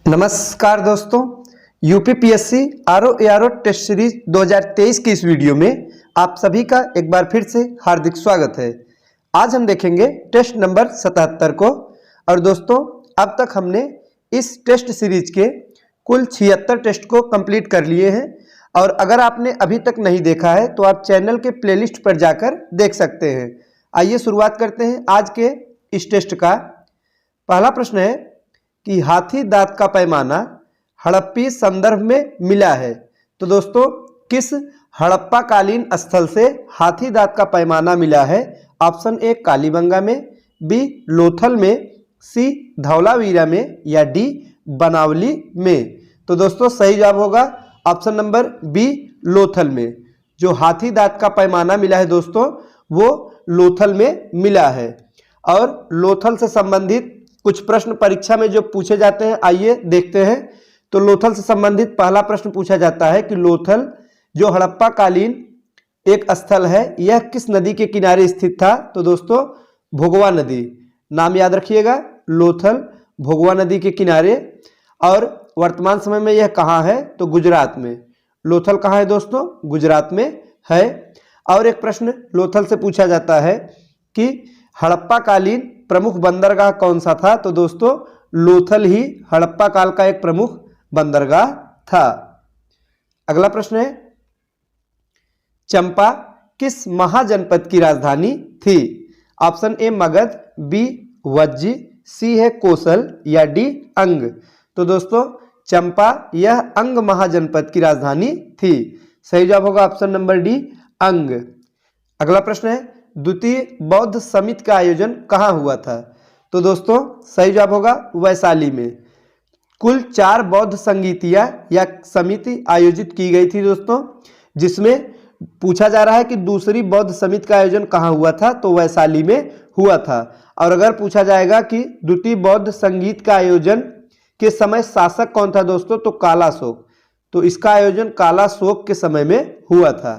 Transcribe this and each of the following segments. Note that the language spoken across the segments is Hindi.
नमस्कार दोस्तों, UPPSC RO ARO test series 2023 की इस वीडियो में आप सभी का एक बार फिर से हार्दिक स्वागत है। आज हम देखेंगे टेस्ट नंबर 77 को। और दोस्तों, अब तक हमने इस टेस्ट सीरीज के कुल 76 टेस्ट को कंप्लीट कर लिए हैं। और अगर आपने अभी तक नहीं देखा है तो आप चैनल के प्लेलिस्ट पर जाकर देख सकते हैं। आइए शुरुआत करते हैं आज के इस टेस्ट का। पहला प्रश्न है कि हाथी दांत का पैमाना हड़प्पी संदर्भ में मिला है। तो दोस्तों, किस हड़प्पा कालीन स्थल से हाथी दांत का पैमाना मिला है? ऑप्शन ए कालीबंगा में, बी लोथल में, सी धौलावीरा में या डी बनावली में। तो दोस्तों, सही जवाब होगा ऑप्शन नंबर बी लोथल में। जो हाथी दांत का पैमाना मिला है दोस्तों, वो लोथल में मिला है। और लोथल से संबंधित कुछ प्रश्न परीक्षा में जो पूछे जाते हैं, आइए देखते हैं। तो लोथल से संबंधित पहला प्रश्न पूछा जाता है कि लोथल जो हड़प्पा कालीन एक स्थल है, यह किस नदी के किनारे स्थित था? तो दोस्तों, भोगवा नदी। नाम याद रखिएगा, लोथल भोगवा नदी के किनारे। और वर्तमान समय में यह कहाँ है? तो गुजरात में। लोथल कहाँ है दोस्तों? गुजरात में है। और एक प्रश्न लोथल से पूछा जाता है कि हड़प्पा कालीन प्रमुख बंदरगाह कौन सा था? तो दोस्तों, लोथल ही हड़प्पा काल का एक प्रमुख बंदरगाह था। अगला प्रश्न है, चंपा किस महाजनपद की राजधानी थी? Option A Magadh, B Vajji, C है कोसल या डी अंग। तो दोस्तों, चंपा यह अंग महाजनपद की राजधानी थी। सही जवाब होगा ऑप्शन नंबर डी अंग। अगला प्रश्न है, द्वितीय बौद्ध समिति का आयोजन कहाँ हुआ था? तो दोस्तों, सही जवाब होगा वैशाली में। कुल 4 बौद्ध संगीतियाँ या समिति आयोजित की गई थी दोस्तों, जिसमें पूछा जा रहा है कि दूसरी बौद्ध समिति का आयोजन कहाँ हुआ था? तो वैशाली में हुआ था। और अगर पूछा जाएगा कि द्वितीय बौद्ध संगीत का आयोजन के समय शासक कौन था दोस्तों? तो कालाशोक। तो इसका आयोजन कालाशोक के समय में हुआ था।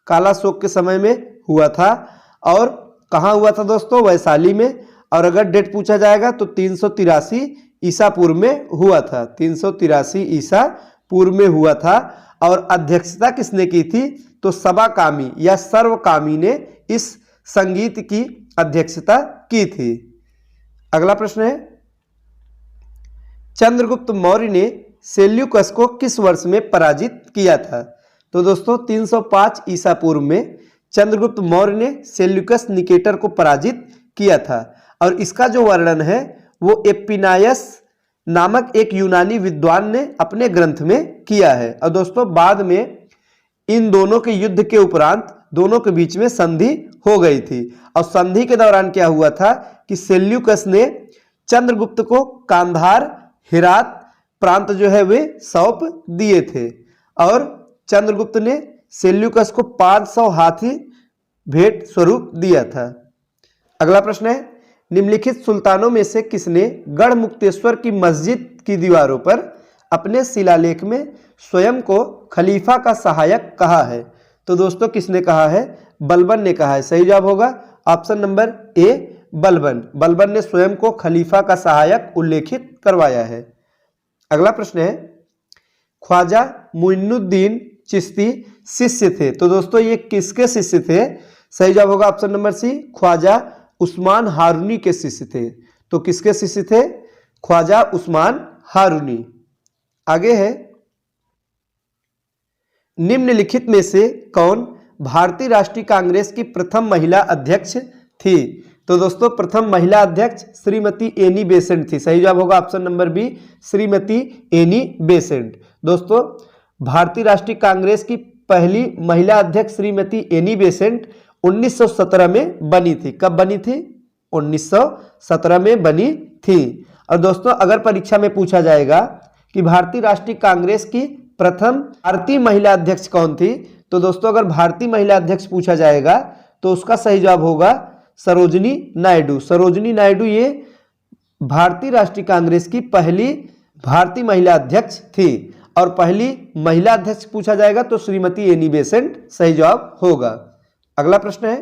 कालाशोक के समय में हुआ था। और कहाँ हुआ था दोस्तों? वैशाली में। और अगर डेट पूछा जाएगा तो 383 ईसा पूर्व में हुआ था। 383 ईसा पूर्व में हुआ था। और अध्यक्षता किसने की थी? तो सबाकामी या सर्वकामी ने इस संगीत की अध्यक्षता की थी। अगला प्रश्न है, चंद्रगुप्त मौर्य ने सेल्यूकस को किस वर्ष में पराजित किया था? तो दोस्तों, 305 ईसा पूर्व में चंद्रगुप्त मौर्य ने सेल्यूकस निकेटर को पराजित किया था। और इसका जो वर्णन है वो एपिनायस नामक एक यूनानी विद्वान ने अपने ग्रंथ में किया है। और दोस्तों, बाद में इन दोनों के युद्ध के उपरांत दोनों के बीच में संधि हो गई थी। और संधि के दौरान क्या हुआ था कि सेल्यूकस ने चंद्रगुप्त को कांधार, हेरात प्रांत जो है वे सौंप दिए थे। और चंद्रगुप्त ने सेल्यूकस को 500 हाथी भेंट स्वरूप दिया था। अगला प्रश्न है, निम्नलिखित सुल्तानों में से किसने गढ़मुक्तेश्वर की मस्जिद की दीवारों पर अपने शिलालेख में स्वयं को खलीफा का सहायक कहा है? तो दोस्तों, किसने कहा है? बलबन ने कहा है। सही जवाब होगा option number A Balban. Balban ने स्वयं को खलीफा का सहायक उल्लेखित करवाया है। अगला प्रश्न है, ख्वाजा मुइनुद्दीन चिश्ती शिष्य थे। तो दोस्तों, ये किसके शिष्य थे? सही जवाब होगा option number C, Khwaja Usman Harooni के शिष्य थे। तो किसके शिष्य थे? ख्वाजा उस्मान हारूनी। आगे है, निम्नलिखित में से कौन भारतीय राष्ट्रीय कांग्रेस की प्रथम महिला अध्यक्ष थी? तो दोस्तों, प्रथम महिला अध्यक्ष श्रीमती एनी बेसेंट थी। सही जवाब होगा option number B, Shrimati Annie Besant. दोस्तों, भारतीय राष्ट्रीय कांग्रेस की पहली महिला अध्यक्ष श्रीमती एनी बेसेंट 1917 में बनी थी। कब बनी थी? 1917 में बनी थी। और दोस्तों, अगर परीक्षा में पूछा जाएगा कि भारतीय राष्ट्रीय कांग्रेस की प्रथम भारतीय महिला अध्यक्ष कौन थी? तो दोस्तों, अगर भारतीय महिला अध्यक्ष पूछा जाएगा तो उसका सही जवाब होगा सरोजनी नायडू। सरोजनी नायडू ये भारतीय राष्ट्रीय कांग्रेस की पहली भारतीय महिला अध्यक्ष थी। और पहली महिला अध्यक्ष पूछा जाएगा तो श्रीमती एनी बेसेंट सही जवाब होगा। अगला प्रश्न है,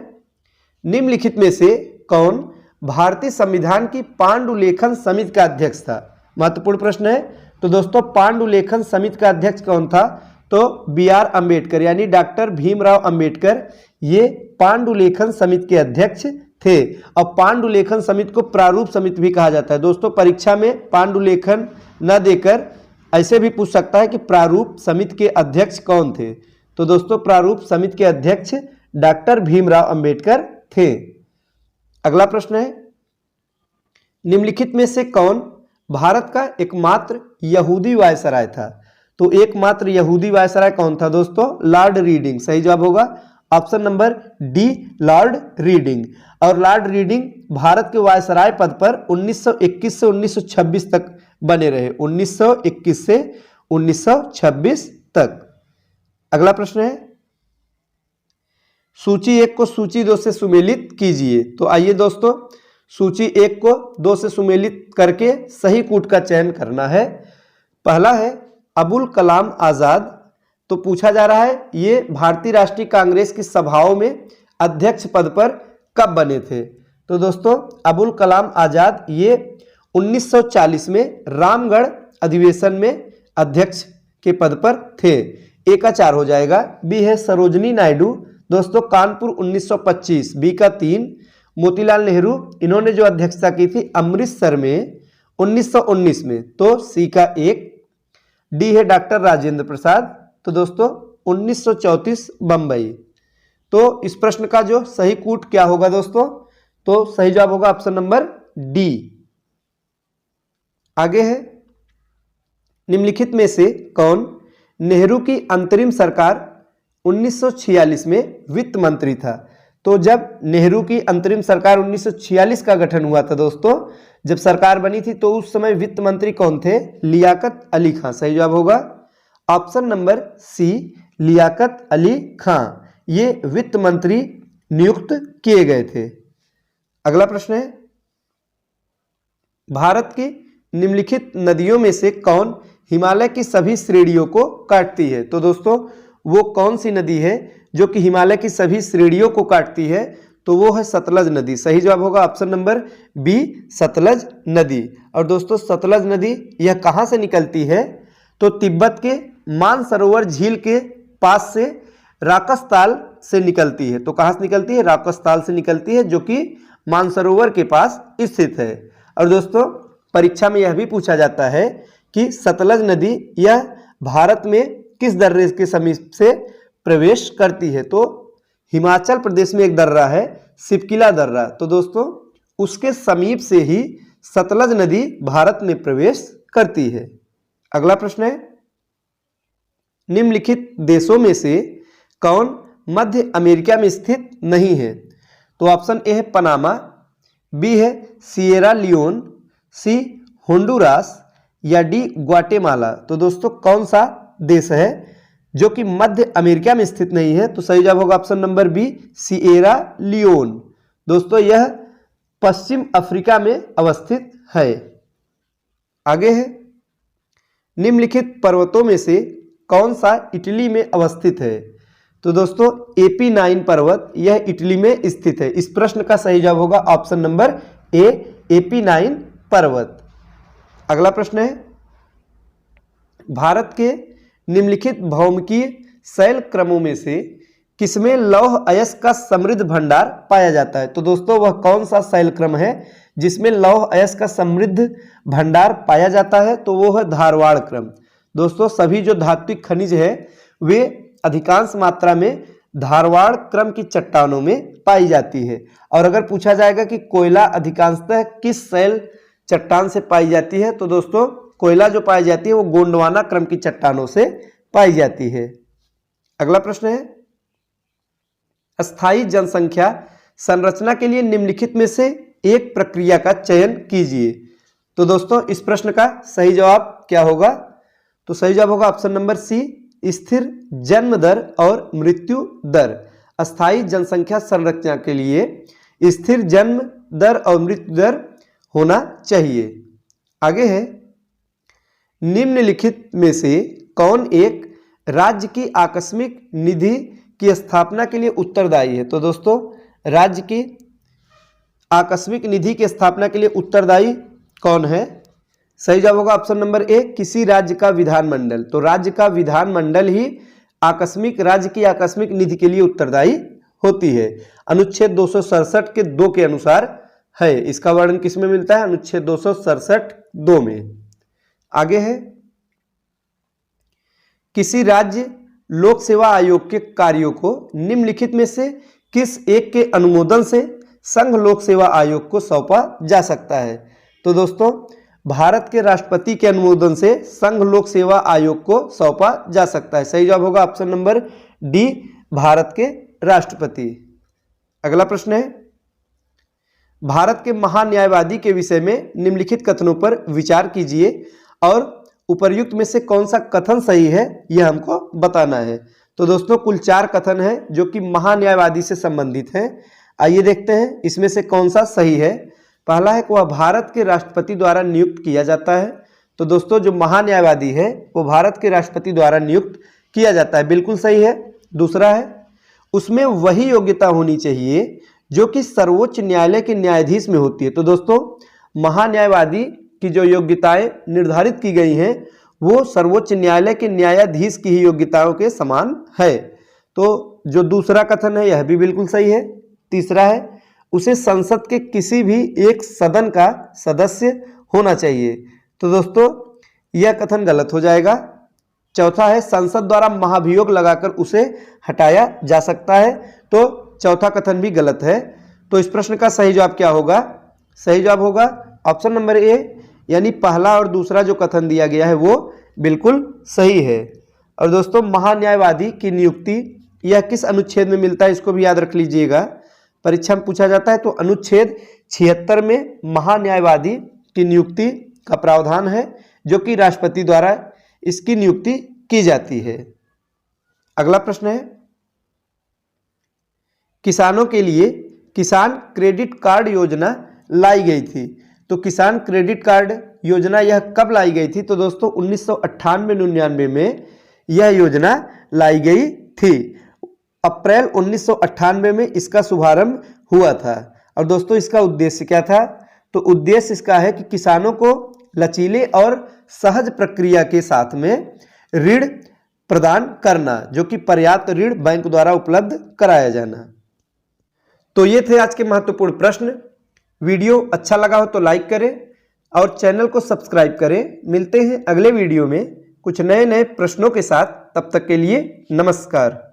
निम्नलिखित में से कौन भारतीय संविधान की पांडुलेखन समिति का अध्यक्ष था? महत्वपूर्ण प्रश्न है। तो दोस्तों पांडुलेखन समिति का अध्यक्ष कौन था? तो बी.आर. अम्बेडकर यानी डॉक्टर भीमराव अम्बेडकर ये पांडुलेखन समिति के अध्यक्ष थे। और पांडुलेखन समिति को प्रारूप समिति भी कहा जाता है। दोस्तों परीक्षा में पांडुलेखन न देकर ऐसे भी पूछ सकता है कि प्रारूप समिति के अध्यक्ष कौन थे? तो दोस्तों प्रारूप समिति के अध्यक्ष डॉक्टर भीमराव अम्बेडकर थे। अगला प्रश्न है, निम्नलिखित में से कौन भारत का एकमात्र यहूदी वायसराय था? तो एकमात्र यहूदी वायसराय कौन था दोस्तों? Lord reading. सही जवाब होगा option number D, Lord reading. और लॉर्ड रीडिंग भारत के वायसराय पद पर 1921 से 1926 तक बने रहे। 1921 से 1926 तक। अगला प्रश्न है, सूची 1 को सूची 2 से सुमेलित कीजिए। तो आइए दोस्तों सूची 1 को 2 से सुमेलित करके सही कूट का चयन करना है। पहला है अबुल कलाम आजाद। तो पूछा जा रहा है ये भारतीय राष्ट्रीय कांग्रेस की सभाओं में अध्यक्ष पद पर कब बने थे? तो दोस्तों अबुल कलाम आजाद ये 1940 में रामगढ़ अधिवेशन में अध्यक्ष के पद पर थे। ए का 4 हो जाएगा। बी है सरोजनी नायडू। दोस्तों कानपुर 1925, बी का 3। मोतीलाल नेहरू इन्होंने जो अध्यक्षता की थी अमृतसर में 1919 में, तो सी का 1। डी है डॉक्टर राजेंद्र प्रसाद। तो दोस्तों 1934 बंबई। तो इस प्रश्न का जो सही कूट क्या होगा दोस्तों? तो सही जवाब होगा ऑप्शन नंबर डी। आगे है, निम्नलिखित में से कौन नेहरू की अंतरिम सरकार 1946 में वित्त मंत्री था? तो जब नेहरू की अंतरिम सरकार 1946 का गठन हुआ था दोस्तों, जब सरकार बनी थी तो उस समय वित्त मंत्री कौन थे? लियाकत अली खां। सही जवाब होगा option number C, Liaquat Ali Khan. ये वित्त मंत्री नियुक्त किए गए थे। अगला प्रश्न है, भारत की निम्नलिखित नदियों में से कौन हिमालय की सभी श्रेणियों को काटती है? तो दोस्तों वो कौन सी नदी है जो कि हिमालय की सभी श्रेणियों को काटती है? तो वो है सतलज नदी। सही जवाब होगा ऑप्शन नंबर बी, सतलज नदी। और दोस्तों सतलज नदी यह कहाँ से निकलती है? तो तिब्बत के मानसरोवर झील के पास से राकसताल से निकलती है। तो कहाँ से निकलती है? राकसताल से निकलती है, जो कि मानसरोवर के पास स्थित है। और दोस्तों परीक्षा में यह भी पूछा जाता है कि सतलज नदी यह भारत में किस दर्रे के समीप से प्रवेश करती है? तो हिमाचल प्रदेश में एक दर्रा है सिपकिला दर्रा। तो दोस्तों उसके समीप से ही सतलज नदी भारत में प्रवेश करती है। अगला प्रश्न है, निम्नलिखित देशों में से कौन मध्य अमेरिका में स्थित नहीं है? तो ऑप्शन ए है पनामा, बी है सिएरा लियोन, सी होंडुरास या डी ग्वाटेमाला। तो दोस्तों कौन सा देश है जो कि मध्य अमेरिका में स्थित नहीं है? तो सही जवाब होगा option number B, Sierra Leone. दोस्तों यह पश्चिम अफ्रीका में अवस्थित है। आगे है, निम्नलिखित पर्वतों में से कौन सा इटली में अवस्थित है? तो दोस्तों AP9 पर्वत यह इटली में स्थित है। इस प्रश्न का सही जवाब होगा ऑप्शन नंबर ए, AP9 पर्वत। अगला प्रश्न है, भारत के निम्नलिखित भौमिकीय शैल क्रमों में से किसमें लौह अयस्क का समृद्ध भंडार पाया जाता है? तो दोस्तों वह कौन सा शैल क्रम है जिसमें लौह अयस्क का समृद्ध भंडार पाया जाता है? तो वो है धारवाड़ क्रम। दोस्तों सभी जो धात्विक खनिज है वे अधिकांश मात्रा में धारवाड़ क्रम की चट्टानों में पाई जाती है। और अगर पूछा जाएगा कि कोयला अधिकांशतः किस शैल चट्टान से पाई जाती है? तो दोस्तों कोयला जो पाई जाती है वो गोंडवाना क्रम की चट्टानों से पाई जाती है। अगला प्रश्न है, स्थायी जनसंख्या संरचना के लिए निम्नलिखित में से एक प्रक्रिया का चयन कीजिए। तो दोस्तों इस प्रश्न का सही जवाब क्या होगा? तो सही जवाब होगा ऑप्शन नंबर सी, स्थिर जन्म दर और मृत्यु दर। अस्थायी जनसंख्या संरचना के लिए स्थिर जन्म दर और मृत्यु दर होना चाहिए। आगे है, निम्नलिखित में से कौन एक राज्य की आकस्मिक निधि की स्थापना के लिए उत्तरदायी है? तो दोस्तों राज्य की आकस्मिक निधि की स्थापना के लिए उत्तरदायी कौन है? सही जवाब होगा ऑप्शन नंबर ए, किसी राज्य का विधानमंडल। तो राज्य का विधानमंडल ही आकस्मिक राज्य की आकस्मिक निधि के लिए उत्तरदायी होती है। अनुच्छेद 267 के 2 के अनुसार है। इसका वर्णन किसमें मिलता है? अनुच्छेद 267 2 में। आगे है, किसी राज्य लोक सेवा आयोग के कार्यों को निम्नलिखित में से किस एक के अनुमोदन से संघ लोक सेवा आयोग को सौंपा जा सकता है? तो दोस्तों, भारत के राष्ट्रपति के अनुमोदन से संघ लोक सेवा आयोग को सौंपा जा सकता है। सही जवाब होगा ऑप्शन नंबर डी, भारत के राष्ट्रपति। अगला प्रश्न है, भारत के महान्यायवादी के विषय में निम्नलिखित कथनों पर विचार कीजिए और उपर्युक्त में से कौन सा कथन सही है यह हमको बताना है। तो दोस्तों, कुल 4 कथन हैं जो कि महान्यायवादी से संबंधित हैं। आइए देखते हैं इसमें से कौन सा सही है। पहला है कि वह भारत के राष्ट्रपति द्वारा नियुक्त किया जाता है। तो दोस्तों, जो महान्यायवादी है वो भारत के राष्ट्रपति द्वारा नियुक्त किया जाता है, बिल्कुल सही है। दूसरा है, उसमें वही योग्यता होनी चाहिए जो कि सर्वोच्च न्यायालय के न्यायाधीश में होती है। तो दोस्तों, महान्यायवादी की जो योग्यताएं निर्धारित की गई हैं वो सर्वोच्च न्यायालय के न्यायाधीश की ही योग्यताओं के समान है। तो जो दूसरा कथन है यह भी बिल्कुल सही है। तीसरा है, उसे संसद के किसी भी एक सदन का सदस्य होना चाहिए। तो दोस्तों, यह कथन गलत हो जाएगा। चौथा है, संसद द्वारा महाभियोग लगाकर उसे हटाया जा सकता है। तो चौथा कथन भी गलत है। तो इस प्रश्न का सही जवाब क्या होगा? सही जवाब होगा ऑप्शन नंबर ए, यानी पहला और दूसरा जो कथन दिया गया है वो बिल्कुल सही है। और दोस्तों, महान्यायवादी की नियुक्ति यह किस अनुच्छेद में मिलता है इसको भी याद रख लीजिएगा, परीक्षा में पूछा जाता है। तो अनुच्छेद 76 में महान्यायवादी की नियुक्ति का प्रावधान है जो कि राष्ट्रपति द्वारा इसकी नियुक्ति की जाती है। अगला प्रश्न है, किसानों के लिए किसान क्रेडिट कार्ड योजना लाई गई थी। तो किसान क्रेडिट कार्ड योजना यह कब लाई गई थी? तो दोस्तों, 1998-99 में यह योजना लाई गई थी। अप्रैल 1998 में इसका शुभारंभ हुआ था। और दोस्तों, इसका उद्देश्य क्या था? तो उद्देश्य इसका है कि किसानों को लचीले और सहज प्रक्रिया के साथ में ऋण प्रदान करना, जो कि पर्याप्त ऋण बैंक द्वारा उपलब्ध कराया जाना। तो ये थे आज के महत्वपूर्ण प्रश्न। वीडियो अच्छा लगा हो तो लाइक करें और चैनल को सब्सक्राइब करें। मिलते हैं अगले वीडियो में कुछ नए नए प्रश्नों के साथ। तब तक के लिए नमस्कार।